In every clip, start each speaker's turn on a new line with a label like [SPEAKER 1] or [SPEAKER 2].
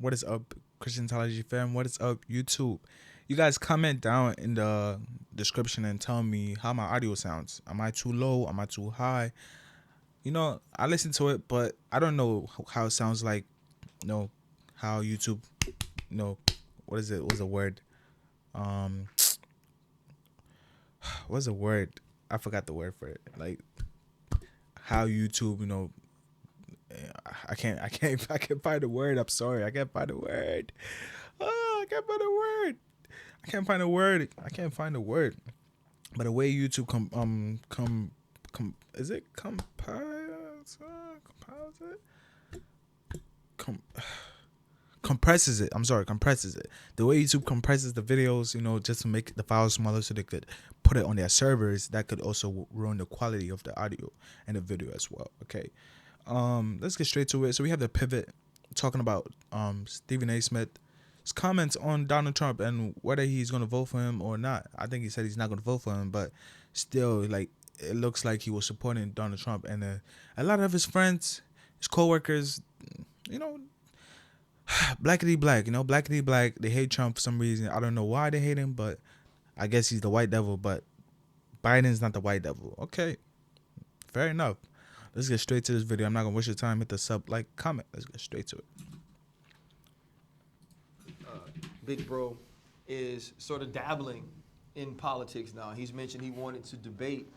[SPEAKER 1] What is up, Christianology fam? What is up, YouTube? You guys comment down in the description and tell me how my audio sounds. Am I too low? Am I too high? I listen to it, but I don't know how it sounds like. How YouTube. You know, what is it? What's the word? Um, what's the word? I forgot the word for it. Like how YouTube. I can't find the word. I'm sorry. I can't find the word. Oh, I can't find the word. I can't find a word. I can't find a word. But the way YouTube is it compiles it? Com- compresses it. I'm sorry, compresses it. The way YouTube compresses the videos, just to make the files smaller so they could put it on their servers, that could also ruin the quality of the audio and the video as well. Okay. Let's get straight to it. So we have the pivot talking about Stephen A. Smith's comments on Donald Trump and whether he's going to vote for him or not. I think he said he's not going to vote for him, but still, like, it looks like he was supporting Donald Trump, and a lot of his friends, his coworkers, you know, blackity black, blackity black. They hate Trump for some reason. I don't know why they hate him, but I guess he's the white devil. But Biden's not the white devil. Okay, fair enough. Let's get straight to this video. I'm not gonna waste your time. Hit the sub, like, comment. Let's get straight to it.
[SPEAKER 2] Big Bro is sort of dabbling in politics now. He's mentioned he wanted to debate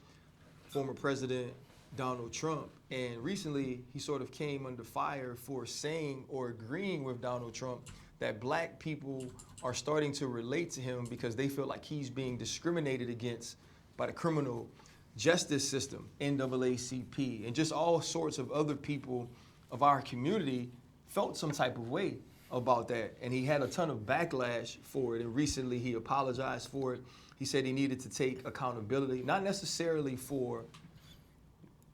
[SPEAKER 2] former President Donald Trump. And recently, he sort of came under fire for saying or agreeing with Donald Trump that black people are starting to relate to him because they feel like he's being discriminated against by the criminal justice system, NAACP, and just all sorts of other people of our community felt some type of way about that. And he had a ton of backlash for it. And recently he apologized for it. He said he needed to take accountability, not necessarily for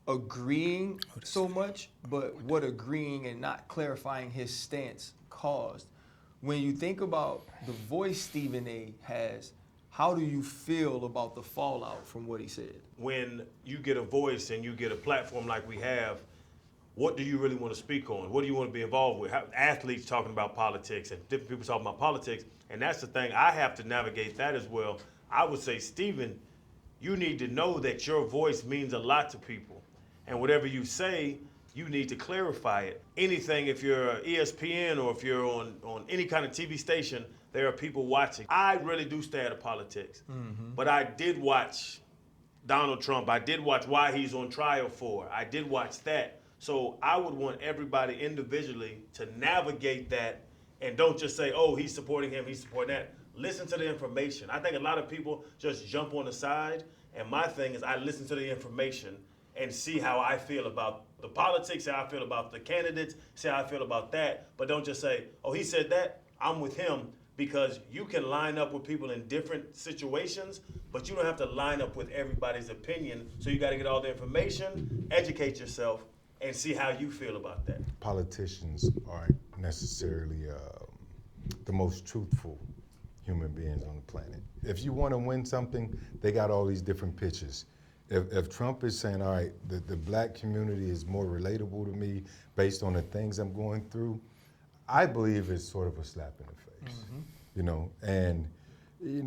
[SPEAKER 2] agreeing so much, but what agreeing and not clarifying his stance caused. When you think about the voice Stephen A. has, how do you feel about the fallout from what he said?
[SPEAKER 3] When you get a voice and you get a platform like we have, what do you really want to speak on? What do you want to be involved with? Athletes talking about politics and different people talking about politics. And that's the thing, I have to navigate that as well. I would say, Stephen, you need to know that your voice means a lot to people. And whatever you say, you need to clarify it. Anything, if you're ESPN or if you're on any kind of TV station, there are people watching. I really do stay out of politics. But I did watch Donald Trump. I did watch why he's on trial for. I did watch that. So I would want everybody individually to navigate that and don't just say, oh, he's supporting him, he's supporting that. Listen to the information. I think a lot of people just jump on the side, and my thing is I listen to the information and see how I feel about the politics, how I feel about the candidates, see how I feel about that, but don't just say, oh, he said that, I'm with him, because you can line up with people in different situations, but you don't have to line up with everybody's opinion, so you gotta get all the information, educate yourself, and see how you feel about that.
[SPEAKER 4] Politicians aren't necessarily the most truthful human beings on the planet. If you want to win something, they got all these different pitches. If Trump is saying, all right, the black community is more relatable to me based on the things I'm going through, I believe it's sort of a slap in the face, And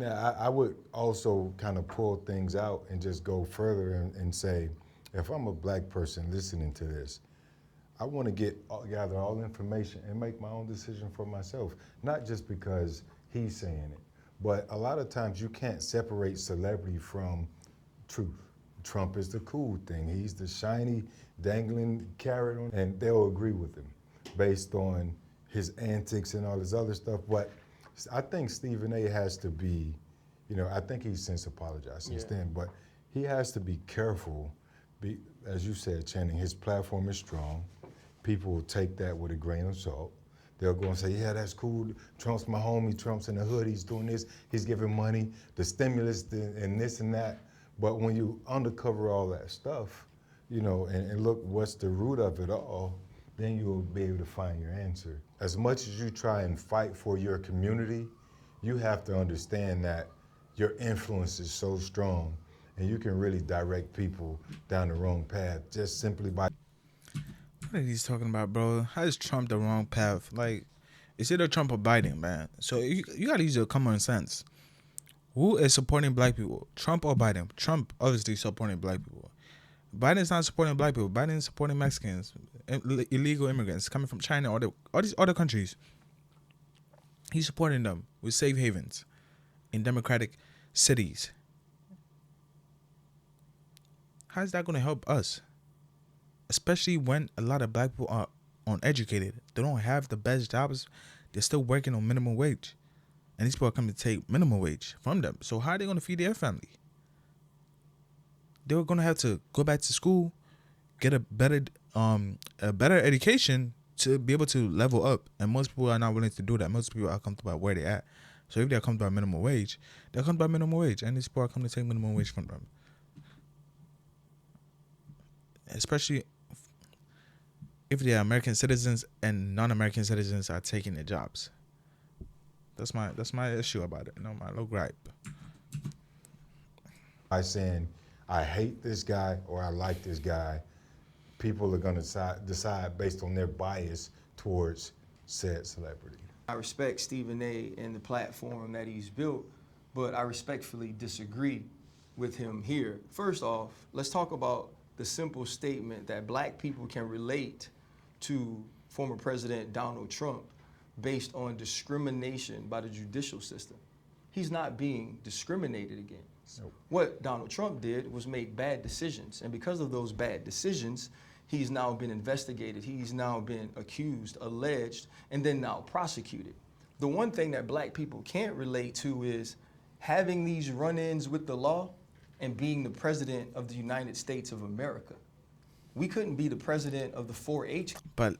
[SPEAKER 4] I would also kind of pull things out and just go further and say, if I'm a black person listening to this, I want to gather all the information and make my own decision for myself, not just because he's saying it. But a lot of times you can't separate celebrity from truth. Trump is the cool thing. He's the shiny, dangling carrot, and they'll agree with him based on his antics and all this other stuff. But I think Stephen A. has to be, I think he's since apologized since then, but he has to be careful. As you said, Channing, his platform is strong. People will take that with a grain of salt. They'll go and say, yeah, that's cool. Trump's my homie. Trump's in the hood. He's doing this. He's giving money, the stimulus, and this and that. But when you undercover all that stuff, and look what's the root of it all, then you'll be able to find your answer. As much as you try and fight for your community, you have to understand that your influence is so strong and you can really direct people down the wrong path just simply by.
[SPEAKER 1] What are these talking about, bro? How is Trump the wrong path? Like, It's either Trump or Biden, man. So you gotta use your common sense. Who is supporting black people? Trump or Biden? Trump obviously supporting black people. Biden's not supporting black people. Biden's supporting Mexicans, illegal immigrants coming from China, all these other countries. He's supporting them with safe havens in democratic cities. How is that going to help us? Especially when a lot of black people are uneducated. They don't have the best jobs. They're still working on minimum wage. And these people are coming to take minimum wage from them. So how are they going to feed their family? They're going to have to go back to school, get a better education to be able to level up. And most people are not willing to do that. Most people are comfortable where they're at. So if they're comfortable by minimum wage, they're comfortable by minimum wage. And these people are coming to take minimum wage from them. Especially if they are American citizens and non-American citizens are taking their jobs. That's my issue about it. No, my little gripe.
[SPEAKER 4] By saying I hate this guy or I like this guy, people are going to decide based on their bias towards said celebrity.
[SPEAKER 2] I respect Stephen A. and the platform that he's built, but I respectfully disagree with him here. First off, let's talk about the simple statement that black people can relate to former President Donald Trump based on discrimination by the judicial system. He's not being discriminated against.
[SPEAKER 4] Nope.
[SPEAKER 2] What Donald Trump did was make bad decisions, and because of those bad decisions, he's now been investigated, he's now been accused, alleged, and then now prosecuted. The one thing that black people can't relate to is having these run-ins with the law and being the president of the United States of America. We couldn't be the president of the 4-H.
[SPEAKER 1] But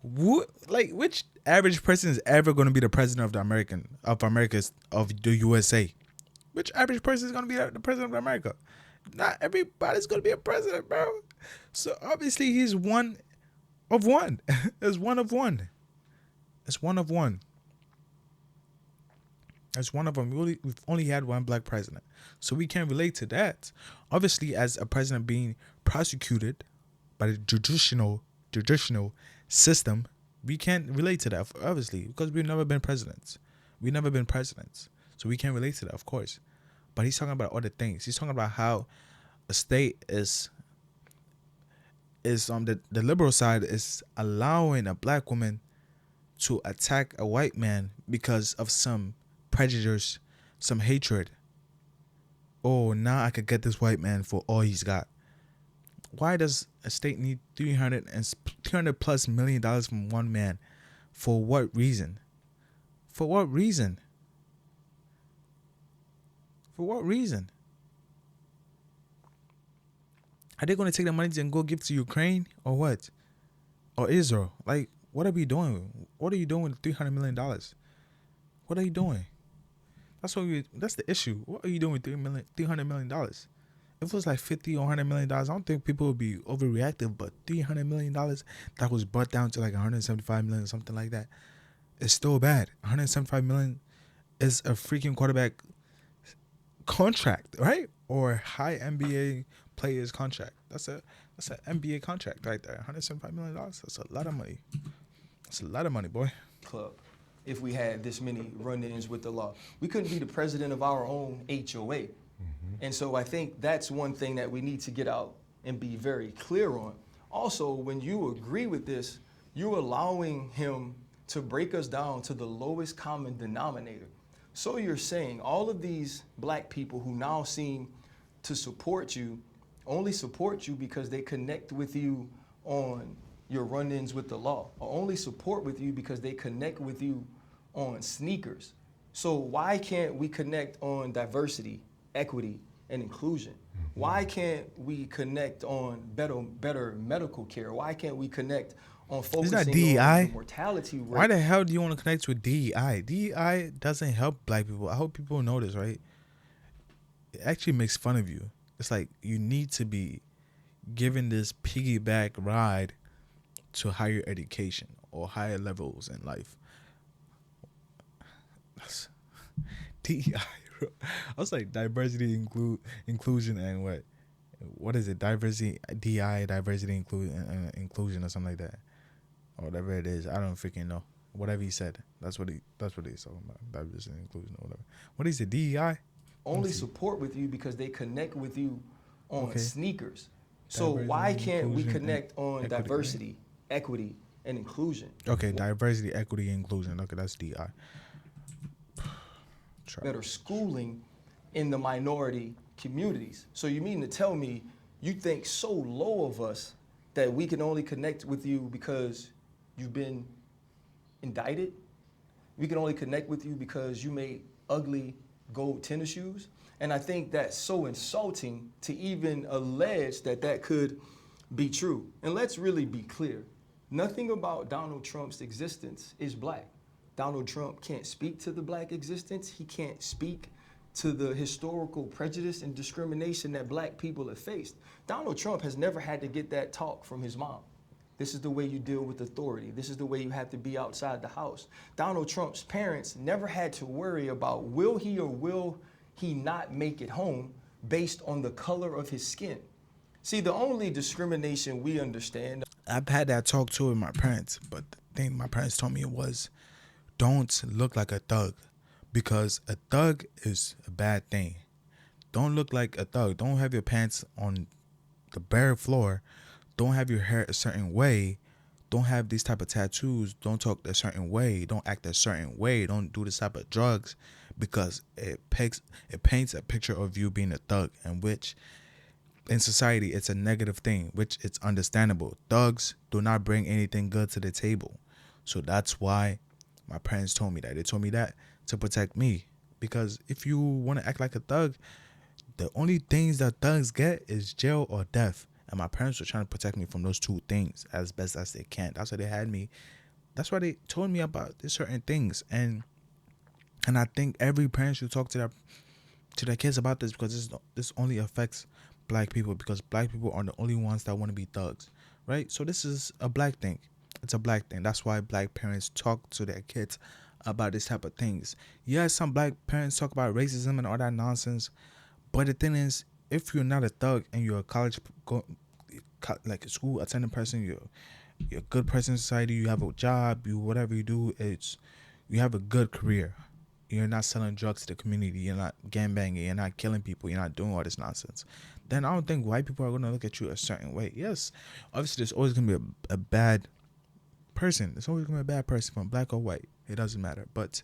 [SPEAKER 1] which average person is ever going to be the president of the USA? Which average person is going to be the president of America? Not everybody's going to be a president, bro. So obviously he's one of one. It's one of one. It's one of one. It's one of them. We've only had one black president. So we can't relate to that. Obviously, as a president being prosecuted by the judicial system, we can't relate to that, obviously, because we've never been presidents. We've never been presidents. So we can't relate to that, of course. But he's talking about other things. He's talking about how a state is the liberal side is allowing a black woman to attack a white man because of some prejudice, some hatred. Oh, now I could get this white man for all he's got. Why does a state need $300 plus million from one man? For what reason? For what reason? For what reason? Are they going to take the money and go give to Ukraine or what? Or Israel? Like, what are we doing? What are you doing with $300 million? What are you doing? That's the issue. What are you doing with $300 million? If it was like $50 or $100 million, I don't think people would be overreactive. But $300 million that was brought down to like $175 million, something like that, is still bad. $175 million is a freaking quarterback contract, right? Or high NBA players contract. That's an NBA contract right there. $175 million. That's a lot of money. That's a lot of money, boy.
[SPEAKER 2] Club. If we had this many run-ins with the law, we couldn't be the president of our own HOA. And so I think that's one thing that we need to get out and be very clear on. Also, when you agree with this, you're allowing him to break us down to the lowest common denominator. So you're saying all of these black people who now seem to support you only support you because they connect with you on your run-ins with the law, or only support with you because they connect with you on sneakers. So why can't we connect on diversity, equity, and inclusion? Why can't we connect on better medical care? Why can't we connect on focusing on the mortality rate?
[SPEAKER 1] Why the hell do you want to connect with DEI? DEI doesn't help black people. I hope people know this, right? It actually makes fun of you. It's like you need to be given this piggyback ride to higher education or higher levels in life. That's DEI. I was like diversity, inclusion, and what? What is it? Diversity, DI, diversity, inclusion, or something like that, or whatever it is. I don't freaking know. whatever he said. That's what he's talking about. Diversity and inclusion or whatever. What is it? DEI?
[SPEAKER 2] Only support with you because they connect with you on
[SPEAKER 1] Okay.
[SPEAKER 2] sneakers. So
[SPEAKER 1] Diversity,
[SPEAKER 2] why can't we
[SPEAKER 1] inclusion, and
[SPEAKER 2] connect on
[SPEAKER 1] equity, right?
[SPEAKER 2] diversity, equity, and inclusion?
[SPEAKER 1] Okay, diversity, equity, inclusion. Okay, that's DI.
[SPEAKER 2] Better schooling in the minority communities. So you mean to tell me you think so low of us that we can only connect with you because you've been indicted? We can only connect with you because you made ugly gold tennis shoes? And I think that's so insulting to even allege that that could be true. And let's really be clear. Nothing about Donald Trump's existence is black. Donald Trump can't speak to the black existence. He can't speak to the historical prejudice and discrimination that black people have faced. Donald Trump has never had to get that talk from his mom. This is the way you deal with authority. This is the way you have to be outside the house. Donald Trump's parents never had to worry about will he or will he not make it home based on the color of his skin. See, the only discrimination we understand.
[SPEAKER 1] I've had that talk too with my parents, but the thing my parents told me was, don't look like a thug, because a thug is a bad thing. Don't look like a thug. Don't have your pants on the bare floor. Don't have your hair a certain way. Don't have these type of tattoos. Don't talk a certain way. Don't act a certain way. Don't do this type of drugs, because it paints a picture of you being a thug, and which in society it's a negative thing, which it's understandable. Thugs do not bring anything good to the table. So that's why my parents told me that. They told me that to protect me, because if you want to act like a thug, the only things that thugs get is jail or death. And my parents were trying to protect me from those two things as best as they can. That's why they had me. That's why they told me about these certain things. And I think every parent should talk to their kids about this, because this only affects black people, because black people are the only ones that want to be thugs, right? So this is a black thing. It's a black thing. That's why black parents talk to their kids about this type of things. Yes, some black parents talk about racism and all that nonsense, but the thing is, if you're not a thug and you're a like a school attending person, you're a good person in society, you have a job, whatever you do, you have a good career. You're not selling drugs to the community. You're not gangbanging. You're not killing people. You're not doing all this nonsense. Then I don't think white people are going to look at you a certain way. Yes, obviously there's always going to be a bad person. There's always going to be a bad person, from black or white. It doesn't matter. But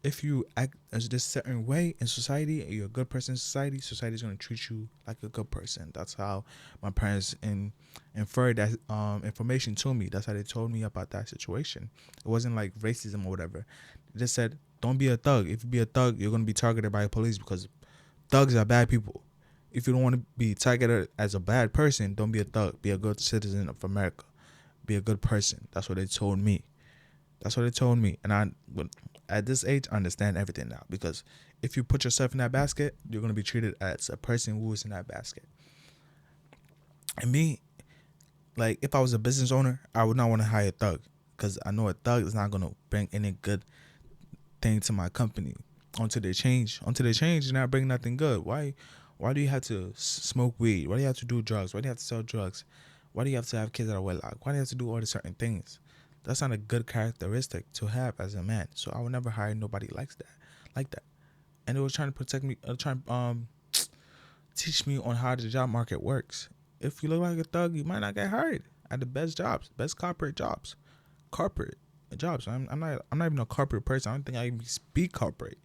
[SPEAKER 1] if you act as this certain way in society, and you're a good person in society, society is going to treat you like a good person. That's how my parents inferred that information to me. That's how they told me about that situation. It wasn't like racism or whatever. They just said, don't be a thug. If you be a thug, you're going to be targeted by the police, because thugs are bad people. If you don't want to be targeted as a bad person, don't be a thug. Be a good citizen of America. Be a good person. That's what they told me. That's what they told me. And at this age, I understand everything now, because if you put yourself in that basket, you're going to be treated as a person who is in that basket. And me, like, if I was a business owner, I would not want to hire a thug, because I know a thug is not going to bring any good thing to my company. Until they change, you're not bringing nothing good. Why do you have to smoke weed? Why do you have to do drugs? Why do you have to sell drugs? Why do you have to have kids that are wedlock? Why do you have to do all these certain things? That's not a good characteristic to have as a man. So I would never hire nobody like that. And they were trying to protect me, trying to teach me on how the job market works. If you look like a thug, you might not get hired at the best jobs, best corporate jobs. I'm not even a corporate person. I don't think I even speak corporate.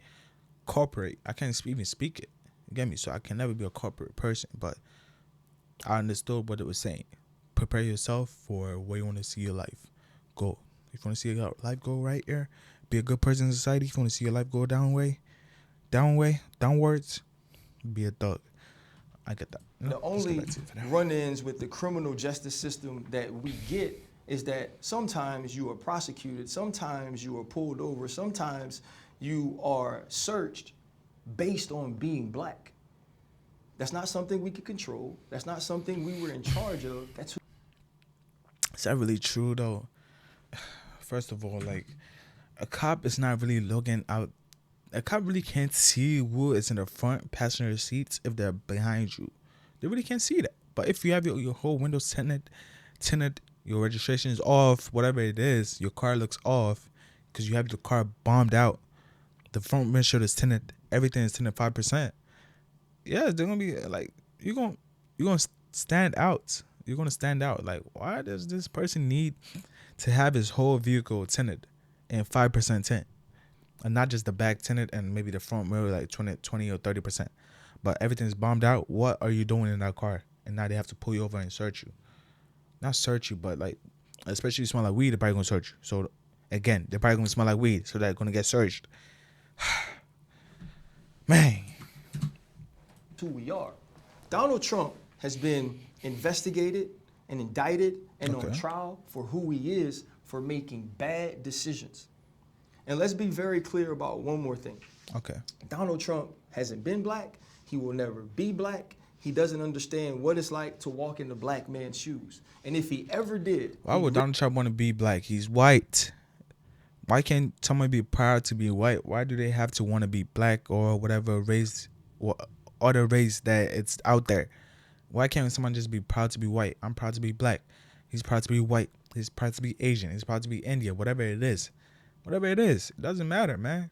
[SPEAKER 1] I can't even speak it. You get me? So I can never be a corporate person. But I understood what it was saying. Prepare yourself for where you want to see your life go. If you want to see your life go right here, be a good person in society. If you want to see your life go downwards, be a thug. I get that.
[SPEAKER 2] The only run-ins with the criminal justice system that we get is that sometimes you are prosecuted, sometimes you are pulled over, sometimes you are searched based on being black. That's not something we could control. That's not something we were in charge of.
[SPEAKER 1] Is that really true though? First of all, like, a cop is not really looking out. A cop really can't see who is in the front passenger seats if they're behind you. They really can't see that. But if you have your whole windows tinted, your registration is off, whatever it is, your car looks off, because you have the car bombed out. The front windshield is tinted. Everything is tinted 5%. Yeah, they're gonna be like, you're gonna stand out. You're gonna stand out. Like, why does this person need to have his whole vehicle tinted and 5% tint, and not just the back tinted and maybe the front mirror like 20 or 30%, but everything's bombed out? What are you doing in that car? And now they have to pull you over and search you. Not search you, but like, especially if you smell like weed, they're probably gonna search you. So again, they're probably gonna smell like weed, so they're gonna get searched. Man,
[SPEAKER 2] who we are. Donald Trump has been investigated and indicted and on
[SPEAKER 1] Okay.
[SPEAKER 2] trial for who he is for making bad decisions. And let's be very clear about one more thing.
[SPEAKER 1] okay.
[SPEAKER 2] Donald Trump hasn't been black. He will never be black. He doesn't understand what it's like to walk in the black man's shoes. And if he ever did,
[SPEAKER 1] Why would Donald Trump want to be black? He's white. Why can't someone be proud to be white? Why do they have to want to be black or whatever race or other race that it's out there? Why can't someone just be proud to be white? I'm proud to be black. He's proud to be white. He's proud to be Asian. He's proud to be India. Whatever it is. Whatever it is. It doesn't matter, man.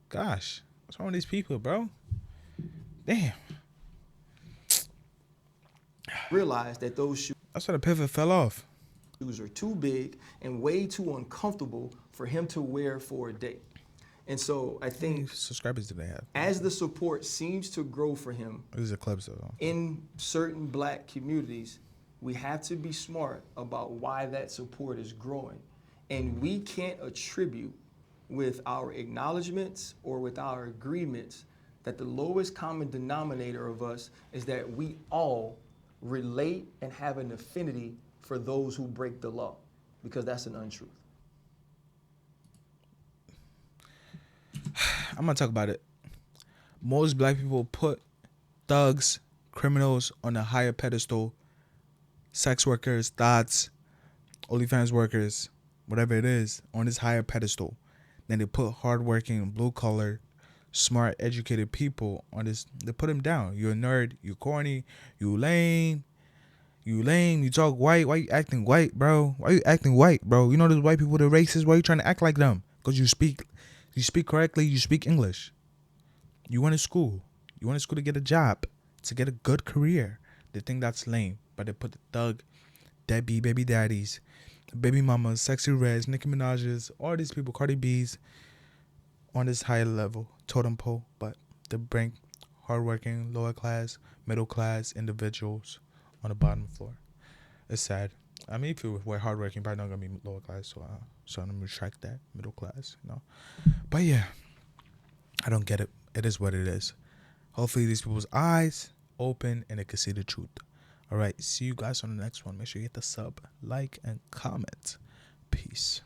[SPEAKER 1] Gosh. What's wrong with these people, bro? Damn.
[SPEAKER 2] realize that those shoes
[SPEAKER 1] That's why the pivot fell off.
[SPEAKER 2] are too big and way too uncomfortable for him to wear for a day. And so I
[SPEAKER 1] How many
[SPEAKER 2] think
[SPEAKER 1] subscribers do they have?
[SPEAKER 2] as the support seems to grow for him
[SPEAKER 1] These are clips though.
[SPEAKER 2] in certain black communities, we have to be smart about why that support is growing. And we can't attribute with our acknowledgments or with our agreements that the lowest common denominator of us is that we all relate and have an affinity for those who break the law, because that's an untruth.
[SPEAKER 1] I'm gonna talk about it. Most black people put thugs, criminals on a higher pedestal. Sex workers, thoughts, OnlyFans workers, whatever it is, on this higher pedestal. Then they put hardworking, blue collar, smart, educated people on this. They put them down. You're a nerd. You corny. You lame. You lame. You talk white. Why you acting white, bro? Why you acting white, bro? You know those white people, they're racist. Why you trying to act like them? Because you speak correctly. You speak English. You went to school. You went to school to get a job, to get a good career. They think that's lame, but they put the thug, deadbeat baby daddies, baby mamas, sexy reds, Nicki Minaj's, all these people, Cardi B's, on this higher level, totem pole, but they bring hardworking, lower class, middle class individuals on the bottom floor. It's sad. I mean, if you were hardworking, probably not gonna be lower class, so I'm gonna retract that, middle class, you know. But yeah, I don't get it. It is what it is. Hopefully these people's eyes open and they can see the truth. All right, see you guys on the next one. Make sure you hit the sub, like, and comment. Peace.